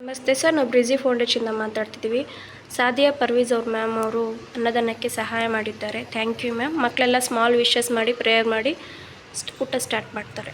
ನಮಸ್ತೆ ಸರ್, ನಾವು ಬ್ರಿಜಿ ಫೌಂಡೇಶನಿಂದ ಮಾತಾಡ್ತಿದ್ದೀವಿ. ಸಾದಿಯಾ ಪರ್ವೀಜ್ ಅವ್ರ ಮ್ಯಾಮ್ ಅವರು ಅನ್ನದಾನಕ್ಕೆ ಸಹಾಯ ಮಾಡಿದ್ದಾರೆ. Thank you ma'am. ಮಕ್ಕಳೆಲ್ಲ ಸ್ಮಾಲ್ ವಿಶಸ್ ಮಾಡಿ ಪ್ರೇಯರ್ ಮಾಡಿ ಊಟ ಸ್ಟಾರ್ಟ್ ಮಾಡ್ತಾರೆ.